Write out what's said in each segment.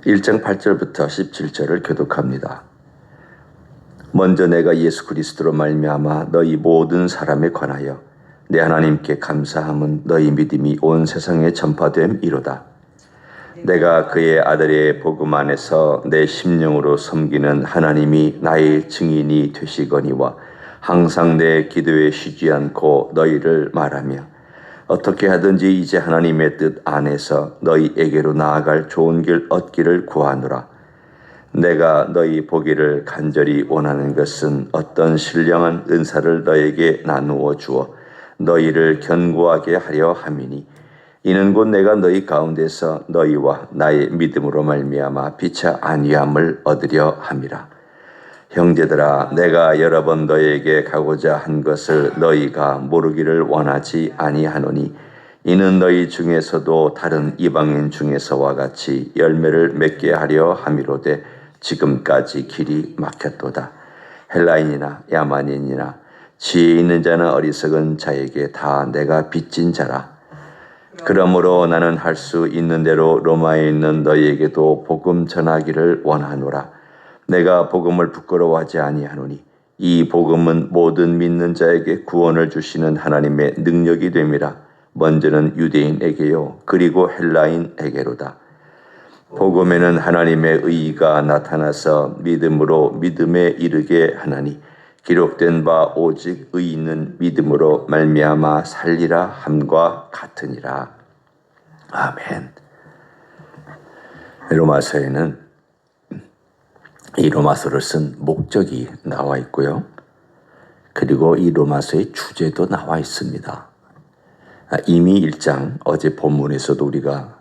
1장 8절부터 17절을 교독합니다. 먼저 내가 예수 그리스도로 말미암아 너희 모든 사람에 관하여 내 하나님께 감사함은 너희 믿음이 온 세상에 전파됨이로다. 내가 그의 아들의 복음 안에서 내 심령으로 섬기는 하나님이 나의 증인이 되시거니와 항상 내 기도에 쉬지 않고 너희를 말하며 어떻게 하든지 이제 하나님의 뜻 안에서 너희에게로 나아갈 좋은 길 얻기를 구하노라. 내가 너희 보기를 간절히 원하는 것은 어떤 신령한 은사를 너에게 나누어 주어 너희를 견고하게 하려 함이니 이는 곧 내가 너희 가운데서 너희와 나의 믿음으로 말미암아 피차 안위함을 얻으려 함이라. 형제들아, 내가 여러 번 너희에게 가고자 한 것을 너희가 모르기를 원하지 아니하노니 이는 너희 중에서도 다른 이방인 중에서와 같이 열매를 맺게 하려 함이로되 지금까지 길이 막혔도다. 헬라인이나 야만인이나 지혜 있는 자나 어리석은 자에게 다 내가 빚진 자라. 그러므로 나는 할 수 있는 대로 로마에 있는 너희에게도 복음 전하기를 원하노라. 내가 복음을 부끄러워하지 아니하노니 이 복음은 모든 믿는 자에게 구원을 주시는 하나님의 능력이 됨이라. 먼저는 유대인에게요 그리고 헬라인에게로다. 복음에는 하나님의 의의가 나타나서 믿음으로 믿음에 이르게 하나니 기록된 바 오직 의인은 믿음으로 말미암아 살리라 함과 같으니라. 아멘. 로마서에는 이 로마서를 쓴 목적이 나와 있고요. 그리고 이 로마서의 주제도 나와 있습니다. 이미 1장 어제 본문에서도 우리가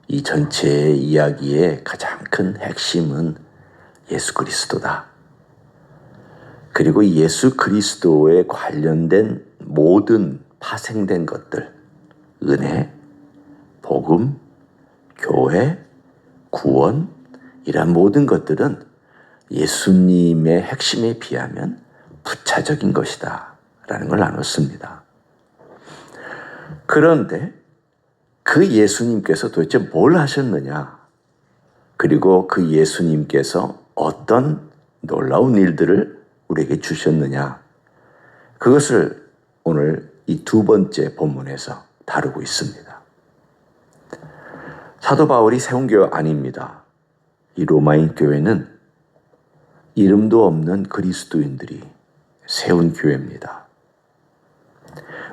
이 전체 이야기의 가장 큰 핵심은 예수 그리스도다. 그리고 예수 그리스도에 관련된 모든 파생된 것들, 은혜, 복음, 교회, 구원, 이런 모든 것들은 예수님의 핵심에 비하면 부차적인 것이다 라는 걸 나눴습니다. 그런데 그 예수님께서 도대체 뭘 하셨느냐, 그리고 그 예수님께서 어떤 놀라운 일들을 우리에게 주셨느냐, 그것을 오늘 이 두 번째 본문에서 다루고 있습니다. 사도 바울이 세운 교회 아닙니다. 이 로마인 교회는 이름도 없는 그리스도인들이 세운 교회입니다.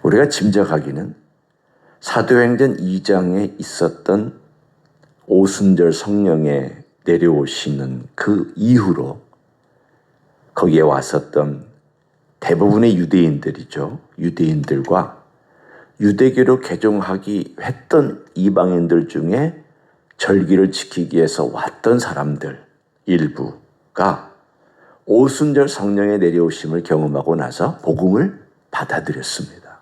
우리가 짐작하기는 사도행전 2장에 있었던 오순절 성령에 내려오시는 그 이후로 거기에 왔었던 대부분의 유대인들이죠. 유대인들과 유대교로 개종하기 했던 이방인들 중에 절기를 지키기 위해서 왔던 사람들 일부가 오순절 성령의 내려오심을 경험하고 나서 복음을 받아들였습니다.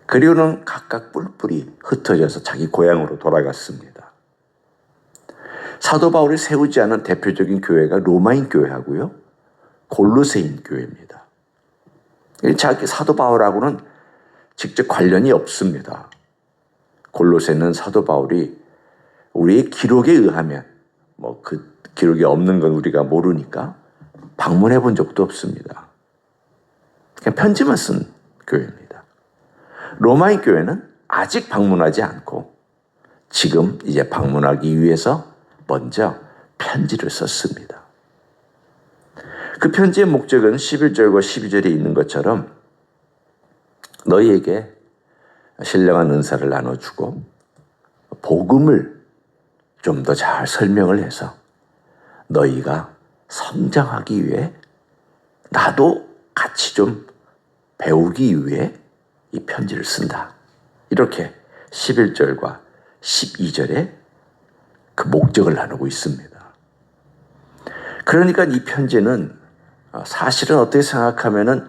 그리고는 각각 뿔뿔이 흩어져서 자기 고향으로 돌아갔습니다. 사도 바울이 세우지 않은 대표적인 교회가 로마인 교회하고요, 골로새인 교회입니다. 자기 사도 바울하고는 직접 관련이 없습니다. 골로새는 사도 바울이 우리의 기록에 의하면, 그 기록이 없는 건 우리가 모르니까 방문해 본 적도 없습니다. 그냥 편지만 쓴 교회입니다. 로마인 교회는 아직 방문하지 않고 지금 이제 방문하기 위해서 먼저 편지를 썼습니다. 그 편지의 목적은 11절과 12절에 있는 것처럼 너희에게 신령한 은사를 나눠주고 복음을 좀 더 잘 설명을 해서 너희가 성장하기 위해, 나도 같이 좀 배우기 위해 이 편지를 쓴다. 이렇게 11절과 12절에 그 목적을 나누고 있습니다. 그러니까 이 편지는 사실은 어떻게 생각하면은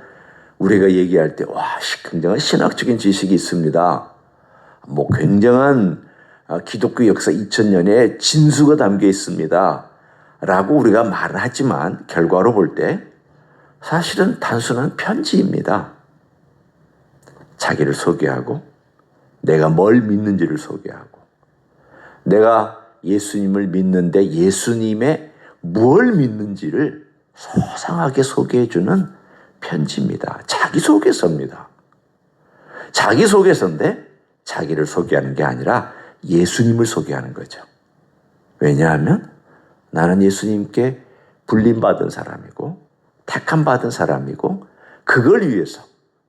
우리가 얘기할 때, 굉장한 신학적인 지식이 있습니다. 굉장한 기독교 역사 2000년의 진수가 담겨 있습니다. 라고 우리가 말을 하지만 결과로 볼 때 사실은 단순한 편지입니다. 자기를 소개하고 내가 뭘 믿는지를 소개하고 내가 예수님을 믿는데 예수님의 뭘 믿는지를 소상하게 소개해주는 편지입니다. 자기소개서입니다. 자기소개서인데 자기를 소개하는 게 아니라 예수님을 소개하는 거죠. 왜냐하면 나는 예수님께 불림받은 사람이고 택함받은 사람이고 그걸 위해서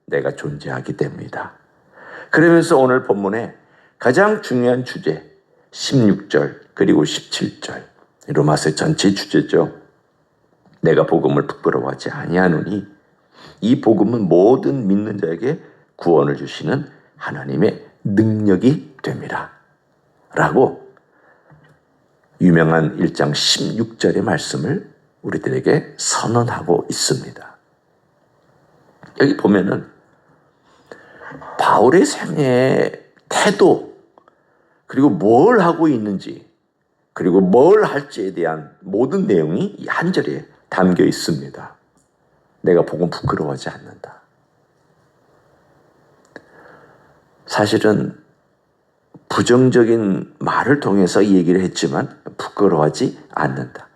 내가 존재하기 때문이다. 그러면서 오늘 본문에 가장 중요한 주제 16절 그리고 17절 로마서 전체 주제죠. 내가 복음을 부끄러워하지 아니하노니 이 복음은 모든 믿는 자에게 구원을 주시는 하나님의 능력이 됩니다. 라고 유명한 1장 16절의 말씀을 우리들에게 선언하고 있습니다. 여기 보면은 바울의 생애의 태도 그리고 뭘 하고 있는지 그리고 뭘 할지에 대한 모든 내용이 이 한 절에 담겨 있습니다. 내가 복음 부끄러워하지 않는다. 사실은 부정적인 말을 통해서 얘기를 했지만 부끄러워하지 않는다.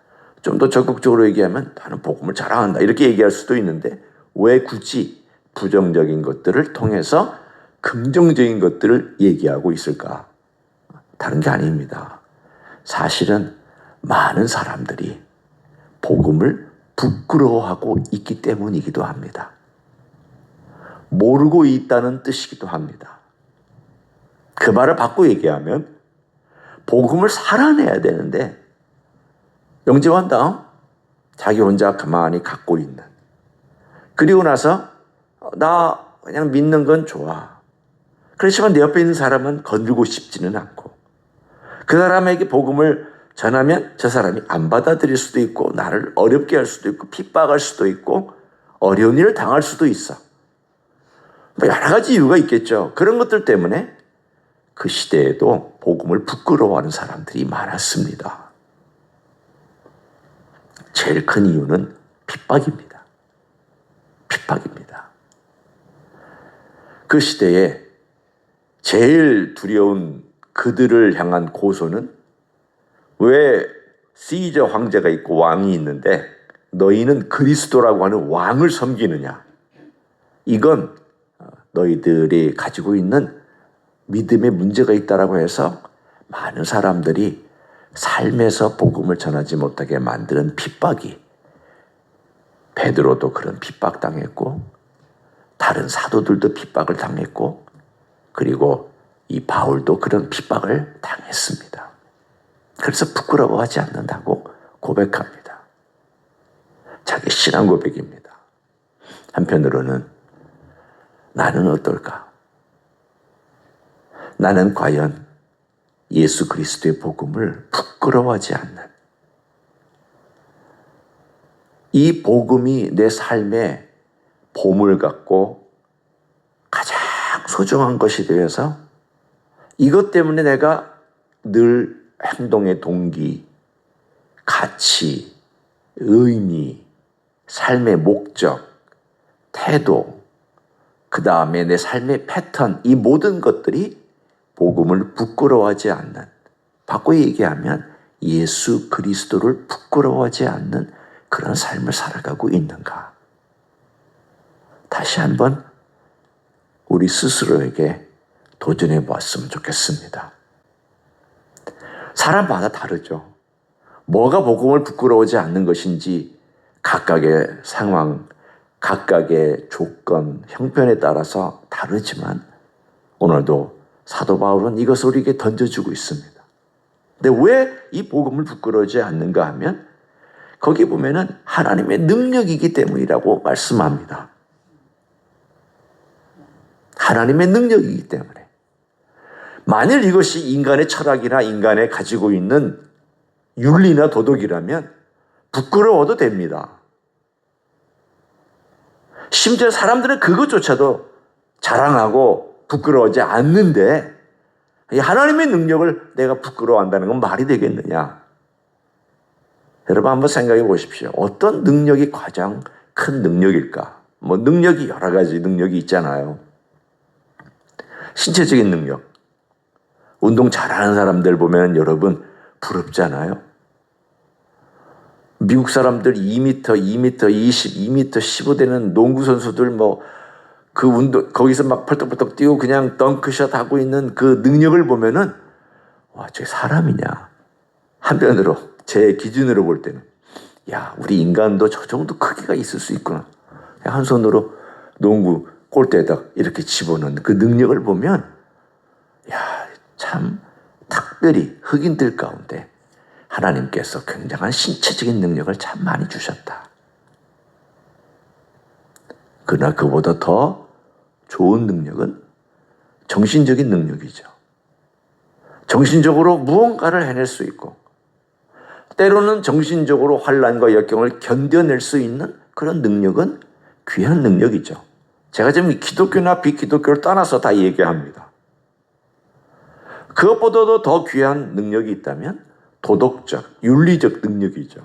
좀 더 적극적으로 얘기하면 나는 복음을 자랑한다 이렇게 얘기할 수도 있는데 왜 굳이 부정적인 것들을 통해서 긍정적인 것들을 얘기하고 있을까? 다른 게 아닙니다. 사실은 많은 사람들이 복음을 부끄러워하고 있기 때문이기도 합니다. 모르고 있다는 뜻이기도 합니다. 그 말을 바꿔 얘기하면 복음을 살아내야 되는데 영접한 다음 자기 혼자 가만히 갖고 있는 그리고 나서 나 그냥 믿는 건 좋아. 그렇지만 내 옆에 있는 사람은 건들고 싶지는 않고 그 사람에게 복음을 전하면 저 사람이 안 받아들일 수도 있고 나를 어렵게 할 수도 있고 핍박할 수도 있고 어려운 일을 당할 수도 있어. 여러 가지 이유가 있겠죠. 그런 것들 때문에 그 시대에도 복음을 부끄러워하는 사람들이 많았습니다. 제일 큰 이유는 핍박입니다. 핍박입니다. 그 시대에 제일 두려운 그들을 향한 고소는 왜 시저 황제가 있고 왕이 있는데 너희는 그리스도라고 하는 왕을 섬기느냐. 이건 너희들이 가지고 있는 믿음에 문제가 있다라고 해서 많은 사람들이 삶에서 복음을 전하지 못하게 만드는 핍박이 베드로도 그런 핍박 당했고 다른 사도들도 핍박을 당했고 그리고 이 바울도 그런 핍박을 당했습니다. 그래서 부끄러워하지 않는다고 고백합니다. 자기 신앙 고백입니다. 한편으로는 나는 어떨까? 나는 과연 예수 그리스도의 복음을 부끄러워하지 않는 이 복음이 내 삶의 보물 같고 가장 소중한 것이 되어서 이것 때문에 내가 늘 행동의 동기, 가치, 의미, 삶의 목적, 태도, 그 다음에 내 삶의 패턴, 이 모든 것들이 복음을 부끄러워하지 않는, 바꿔 얘기하면 예수 그리스도를 부끄러워하지 않는 그런 삶을 살아가고 있는가? 다시 한번 우리 스스로에게 도전해 보았으면 좋겠습니다. 사람마다 다르죠. 뭐가 복음을 부끄러워하지 않는 것인지 각각의 상황, 각각의 조건, 형편에 따라서 다르지만 오늘도 사도 바울은 이것을 우리에게 던져주고 있습니다. 근데 왜 이 복음을 부끄러워하지 않는가 하면 거기 보면은 하나님의 능력이기 때문이라고 말씀합니다. 하나님의 능력이기 때문에. 만일 이것이 인간의 철학이나 인간의 가지고 있는 윤리나 도덕이라면 부끄러워도 됩니다. 심지어 사람들은 그것조차도 자랑하고 부끄러워하지 않는데 하나님의 능력을 내가 부끄러워한다는 건 말이 되겠느냐? 여러분 한번 생각해 보십시오. 어떤 능력이 가장 큰 능력일까? 뭐 능력이 여러 가지 능력이 있잖아요. 신체적인 능력. 운동 잘하는 사람들 보면 여러분 부럽잖아요. 미국 사람들 2m, 2m 20, 2m 15 되는 농구 선수들 그 운동, 거기서 막 펄떡펄떡 뛰고 그냥 덩크샷 하고 있는 그 능력을 보면은, 와, 저게 사람이냐. 한편으로, 제 기준으로 볼 때는, 야, 우리 인간도 저 정도 크기가 있을 수 있구나. 한 손으로 농구 골대에다 이렇게 집어넣는 그 능력을 보면, 야, 참 특별히 흑인들 가운데 하나님께서 굉장한 신체적인 능력을 참 많이 주셨다. 그러나 그보다 더 좋은 능력은 정신적인 능력이죠. 정신적으로 무언가를 해낼 수 있고, 때로는 정신적으로 환난과 역경을 견뎌낼 수 있는 그런 능력은 귀한 능력이죠. 제가 지금 기독교나 비기독교를 떠나서 다 얘기합니다. 그것보다도 더 귀한 능력이 있다면 도덕적, 윤리적 능력이죠.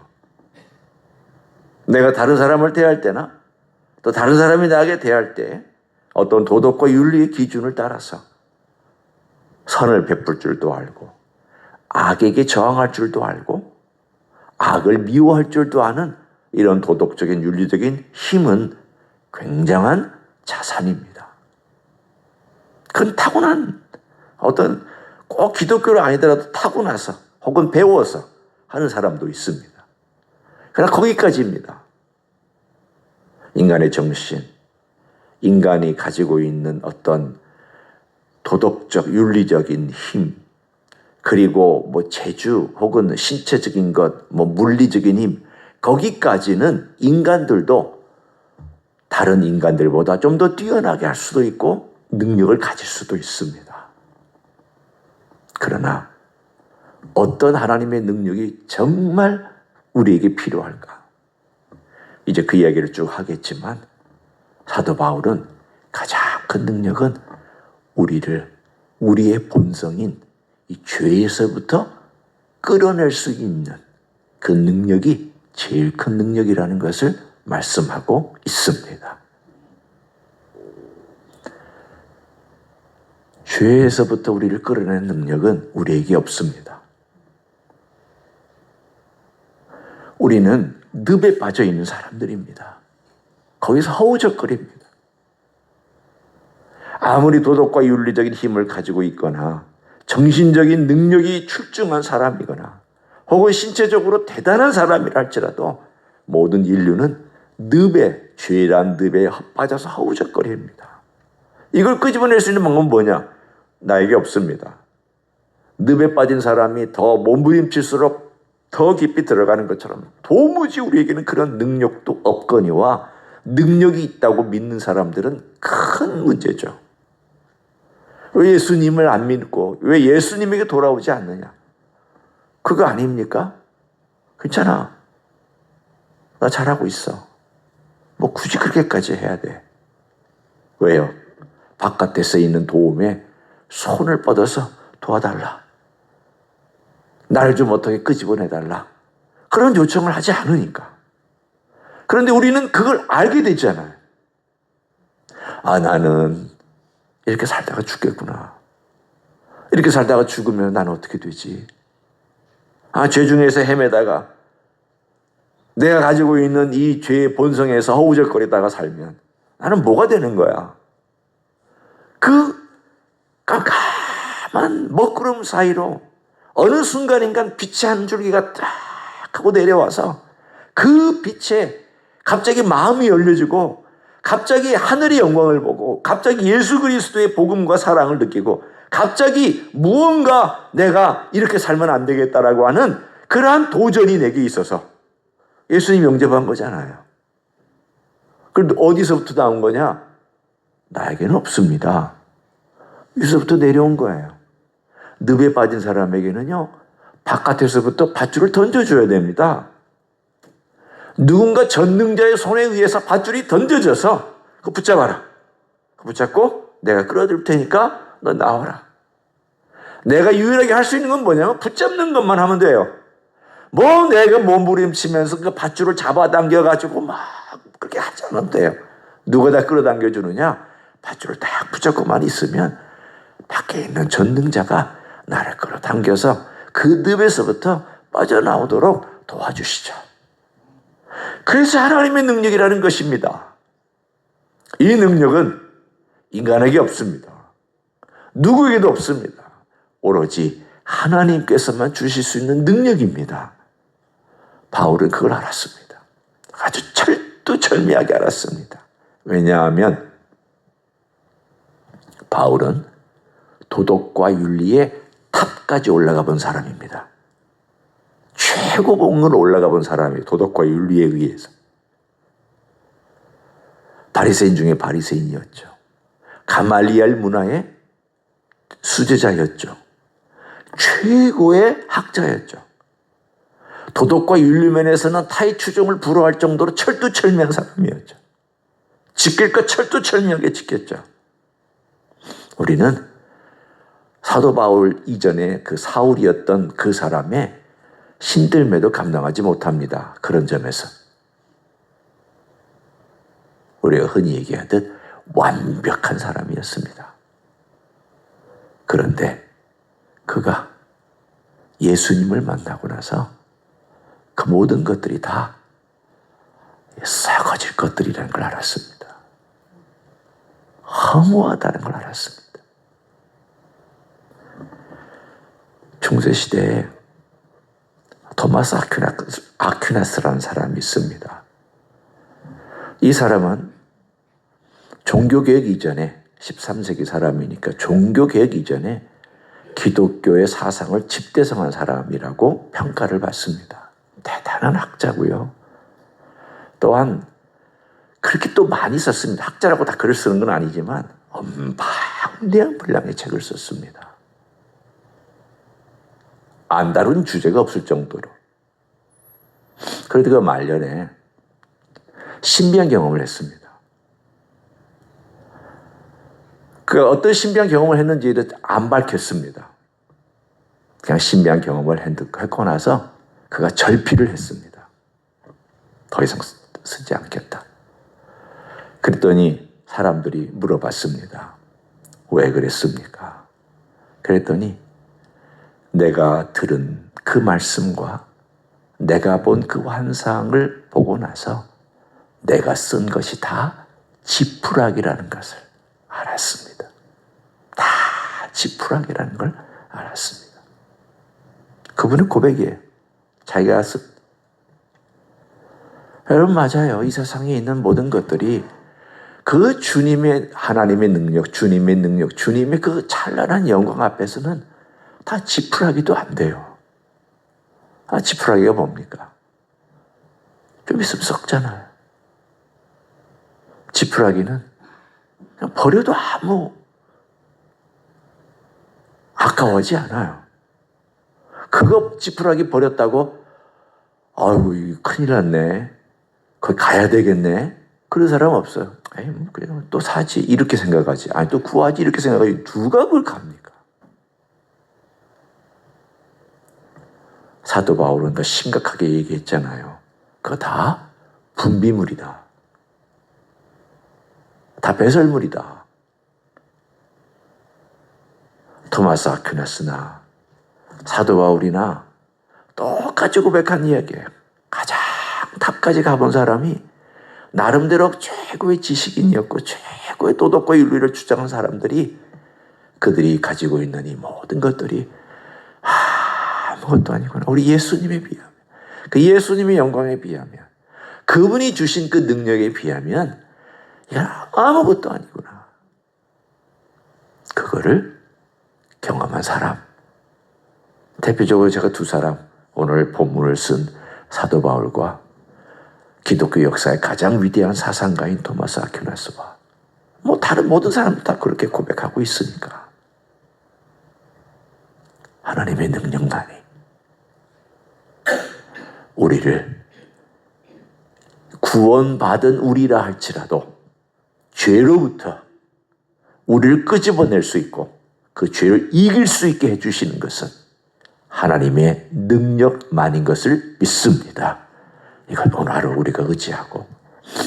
내가 다른 사람을 대할 때나 또 다른 사람이 나에게 대할 때 어떤 도덕과 윤리의 기준을 따라서 선을 베풀 줄도 알고, 악에게 저항할 줄도 알고, 악을 미워할 줄도 아는 이런 도덕적인 윤리적인 힘은 굉장한 자산입니다. 그건 타고난, 어떤 꼭 기독교를 아니더라도 타고나서 혹은 배워서 하는 사람도 있습니다. 그러나 거기까지입니다. 인간의 정신, 인간이 가지고 있는 어떤 도덕적, 윤리적인 힘, 그리고 재주 혹은 신체적인 것, 물리적인 힘, 거기까지는 인간들도 다른 인간들보다 좀 더 뛰어나게 할 수도 있고 능력을 가질 수도 있습니다. 그러나 어떤 하나님의 능력이 정말 우리에게 필요할까? 이제 그 이야기를 쭉 하겠지만 사도 바울은 가장 큰 능력은 우리의 본성인 이 죄에서부터 끌어낼 수 있는 그 능력이 제일 큰 능력이라는 것을 말씀하고 있습니다. 죄에서부터 우리를 끌어내는 능력은 우리에게 없습니다. 우리는 늪에 빠져 있는 사람들입니다. 거기서 허우적거립니다. 아무리 도덕과 윤리적인 힘을 가지고 있거나 정신적인 능력이 출중한 사람이거나 혹은 신체적으로 대단한 사람이라 할지라도 모든 인류는 늪에, 죄란 늪에 빠져서 허우적거립니다. 이걸 끄집어낼 수 있는 방법은 뭐냐? 나에게 없습니다. 늪에 빠진 사람이 더 몸부림칠수록 더 깊이 들어가는 것처럼 도무지 우리에게는 그런 능력도 없거니와 능력이 있다고 믿는 사람들은 큰 문제죠. 왜 예수님을 안 믿고 왜 예수님에게 돌아오지 않느냐? 그거 아닙니까? 괜찮아. 나 잘하고 있어. 굳이 그렇게까지 해야 돼. 왜요? 바깥에 쓰이는 도움에 손을 뻗어서 도와달라. 나를 좀 어떻게 끄집어내달라. 그런 요청을 하지 않으니까. 그런데 우리는 그걸 알게 되잖아요. 아, 나는 이렇게 살다가 죽겠구나. 이렇게 살다가 죽으면 난 어떻게 되지? 아, 죄 중에서 헤매다가 내가 가지고 있는 이 죄의 본성에서 허우적거리다가 살면 나는 뭐가 되는 거야? 그 깜깜한 먹구름 사이로 어느 순간인가 빛의 한 줄기가 딱 하고 내려와서 그 빛에 갑자기 마음이 열려지고 갑자기 하늘의 영광을 보고 갑자기 예수 그리스도의 복음과 사랑을 느끼고 갑자기 무언가 내가 이렇게 살면 안 되겠다라고 하는 그러한 도전이 내게 있어서 예수님 영접한 거잖아요. 그런데 어디서부터 나온 거냐? 나에게는 없습니다. 여기서부터 내려온 거예요. 늪에 빠진 사람에게는요, 바깥에서부터 밧줄을 던져줘야 됩니다. 누군가 전능자의 손에 의해서 밧줄이 던져져서 그거 붙잡아라. 그거 붙잡고 내가 끌어들 테니까 너 나와라. 내가 유일하게 할 수 있는 건 뭐냐면 붙잡는 것만 하면 돼요. 내가 몸부림치면서 그 밧줄을 잡아당겨가지고 막 그렇게 하지 않아도 돼요. 누가 다 끌어당겨주느냐? 밧줄을 딱 붙잡고만 있으면 밖에 있는 전능자가 나를 끌어당겨서 그 늪에서부터 빠져나오도록 도와주시죠. 그래서 하나님의 능력이라는 것입니다. 이 능력은 인간에게 없습니다. 누구에게도 없습니다. 오로지 하나님께서만 주실 수 있는 능력입니다. 바울은 그걸 알았습니다. 아주 철두철미하게 알았습니다. 왜냐하면 바울은 도덕과 윤리의 탑까지 올라가 본 사람입니다. 최고봉을 올라가 본 사람이에요. 도덕과 윤리에 의해서. 바리새인 중에 바리새인이었죠. 가말리엘 문화의 수제자였죠. 최고의 학자였죠. 도덕과 윤리 면에서는 타의 추종을 불허할 정도로 철두철미한 사람이었죠. 지킬 것 철두철미하게 지켰죠. 우리는 사도 바울 이전에 그 사울이었던 그 사람의 신들매도 감당하지 못합니다. 그런 점에서 우리가 흔히 얘기하듯 완벽한 사람이었습니다. 그런데 그가 예수님을 만나고 나서 그 모든 것들이 다 썩어질 것들이라는 걸 알았습니다. 허무하다는 걸 알았습니다. 중세시대에 토마스 아퀴나스라는 사람이 있습니다. 이 사람은 종교개혁 이전에 13세기 사람이니까 종교개혁 이전에 기독교의 사상을 집대성한 사람이라고 평가를 받습니다. 대단한 학자고요. 또한 그렇게 또 많이 썼습니다. 학자라고 다 글을 쓰는 건 아니지만 방대한 분량의 책을 썼습니다. 안 다룬 주제가 없을 정도로. 그런데 그 말년에 신비한 경험을 했습니다. 그 어떤 신비한 경험을 했는지를 안 밝혔습니다. 그냥 신비한 경험을 했고 나서 그가 절필을 했습니다. 더 이상 쓰지 않겠다. 그랬더니 사람들이 물어봤습니다. 왜 그랬습니까? 그랬더니 내가 들은 그 말씀과 내가 본 그 환상을 보고 나서 내가 쓴 것이 다 지푸라기라는 것을 알았습니다. 다 지푸라기라는 걸 알았습니다. 그분의 고백이에요. 자기가 여러분 맞아요. 이 세상에 있는 모든 것들이 그 주님의 하나님의 능력, 주님의 그 찬란한 영광 앞에서는 다 지푸라기도 안 돼요. 지푸라기가 뭡니까? 좀 있으면 썩잖아요. 지푸라기는 그냥 버려도 아무 아까워하지 않아요. 그거 지푸라기 버렸다고 아이고 큰일 났네. 거기 가야 되겠네. 그런 사람 없어요. 그래 또 사지 이렇게 생각하지. 또 구하지 이렇게 생각하지. 누가 그걸 갑니까? 사도 바울은 더 심각하게 얘기했잖아요. 그거 다 분비물이다. 다 배설물이다. 토마스 아퀴나스나 사도 바울이나 똑같이 고백한 이야기예요. 가장 탑까지 가본 사람이 나름대로 최고의 지식인이었고 최고의 도덕과 윤리를 주장한 사람들이 그들이 가지고 있는 이 모든 것들이 아무것도 아니구나. 우리 예수님에 비하면 그 예수님의 영광에 비하면 그분이 주신 그 능력에 비하면 이건 아무것도 아니구나. 그거를 경험한 사람. 대표적으로 제가 두 사람 오늘 본문을 쓴 사도 바울과 기독교 역사의 가장 위대한 사상가인 토마스 아퀴나스와 다른 모든 사람들 다 그렇게 고백하고 있으니까 하나님의 능력만이 우리를 구원받은 우리라 할지라도 죄로부터 우리를 끄집어낼 수 있고 그 죄를 이길 수 있게 해주시는 것은 하나님의 능력만인 것을 믿습니다. 이걸 오늘 하루 우리가 의지하고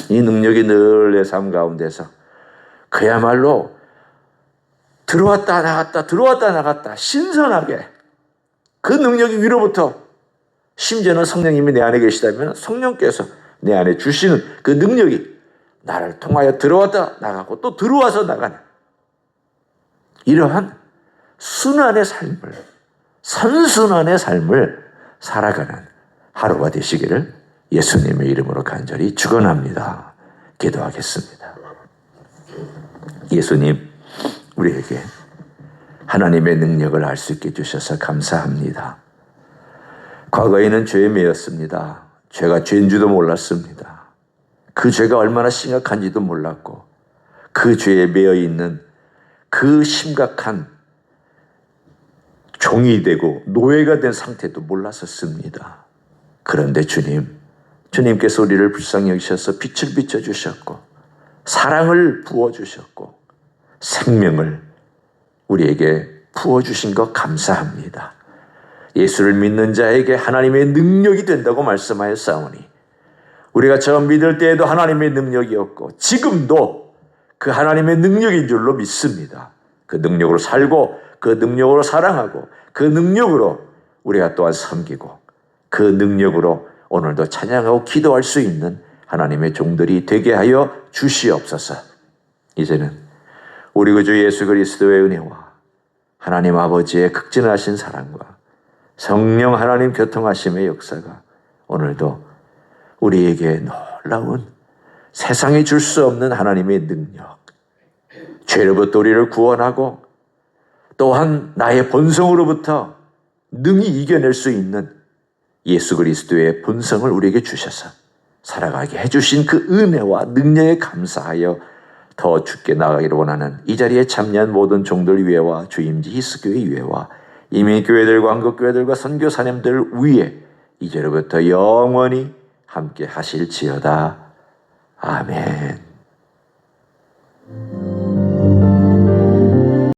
이 능력이 늘 내 삶 가운데서 그야말로 들어왔다 나갔다 신선하게 그 능력이 위로부터, 심지어는 성령님이 내 안에 계시다면 성령께서 내 안에 주시는 그 능력이 나를 통하여 들어왔다 나가고 또 들어와서 나가는 이러한 순환의 삶을, 선순환의 삶을 살아가는 하루가 되시기를 예수님의 이름으로 간절히 축원합니다. 기도하겠습니다. 예수님, 우리에게 하나님의 능력을 알 수 있게 해주셔서 감사합니다. 과거에는 죄에 매였습니다. 죄가 죄인 줄도 몰랐습니다. 그 죄가 얼마나 심각한지도 몰랐고 그 죄에 매여 있는 그 심각한 종이 되고 노예가 된 상태도 몰랐었습니다. 그런데 주님께서 우리를 불쌍히 여기셔서 빛을 비춰주셨고 사랑을 부어주셨고 생명을 우리에게 부어주신 것 감사합니다. 예수를 믿는 자에게 하나님의 능력이 된다고 말씀하였사오니 우리가 처음 믿을 때에도 하나님의 능력이었고 지금도 그 하나님의 능력인 줄로 믿습니다. 그 능력으로 살고 그 능력으로 사랑하고 그 능력으로 우리가 또한 섬기고 그 능력으로 오늘도 찬양하고 기도할 수 있는 하나님의 종들이 되게 하여 주시옵소서. 이제는 우리 구주 예수 그리스도의 은혜와 하나님 아버지의 극진하신 사랑과 성령 하나님 교통하심의 역사가 오늘도 우리에게 놀라운 세상에 줄 수 없는 하나님의 능력, 죄로부터 우리를 구원하고 또한 나의 본성으로부터 능히 이겨낼 수 있는 예수 그리스도의 본성을 우리에게 주셔서 살아가게 해주신 그 은혜와 능력에 감사하여 더 주께 나가기를 원하는 이 자리에 참여한 모든 종들 위에와 주임지 히스교회 위에와 이민교회들과 한국교회들과 선교사님들 위에 이제로부터 영원히 함께 하실지어다. 아멘.